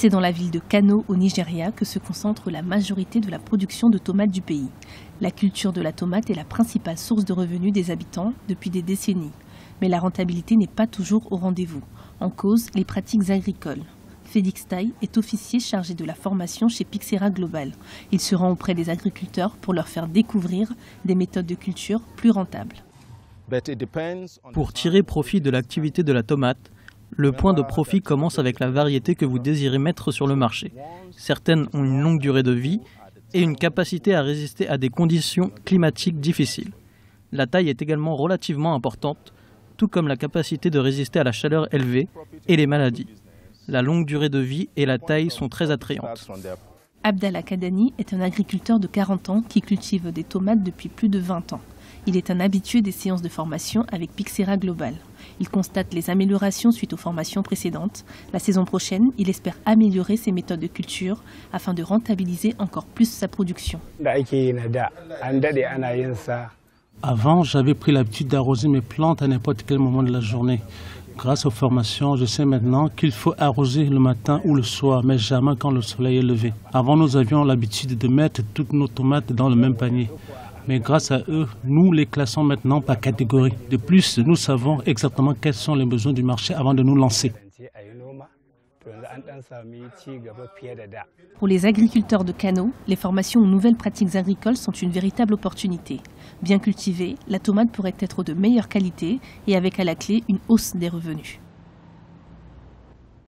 C'est dans la ville de Kano, au Nigeria, que se concentre la majorité de la production de tomates du pays. La culture de la tomate est la principale source de revenus des habitants depuis des décennies. Mais la rentabilité n'est pas toujours au rendez-vous. En cause, les pratiques agricoles. Félix Taille est officier chargé de la formation chez Pyxera Global. Il se rend auprès des agriculteurs pour leur faire découvrir des méthodes de culture plus rentables. Pour tirer profit de l'activité de la tomate, le point de profit commence avec la variété que vous désirez mettre sur le marché. Certaines ont une longue durée de vie et une capacité à résister à des conditions climatiques difficiles. La taille est également relativement importante, tout comme la capacité de résister à la chaleur élevée et les maladies. La longue durée de vie et la taille sont très attrayantes. Abdallah Kadani est un agriculteur de 40 ans qui cultive des tomates depuis plus de 20 ans. Il est un habitué des séances de formation avec Pyxera Global. Il constate les améliorations suite aux formations précédentes. La saison prochaine, il espère améliorer ses méthodes de culture afin de rentabiliser encore plus sa production. Avant, j'avais pris l'habitude d'arroser mes plantes à n'importe quel moment de la journée. Grâce aux formations, je sais maintenant qu'il faut arroser le matin ou le soir, mais jamais quand le soleil est levé. Avant, nous avions l'habitude de mettre toutes nos tomates dans le même panier. Mais grâce à eux, nous les classons maintenant par catégorie. De plus, nous savons exactement quels sont les besoins du marché avant de nous lancer. Pour les agriculteurs de Kano, les formations aux nouvelles pratiques agricoles sont une véritable opportunité. Bien cultivée, la tomate pourrait être de meilleure qualité et avec à la clé une hausse des revenus.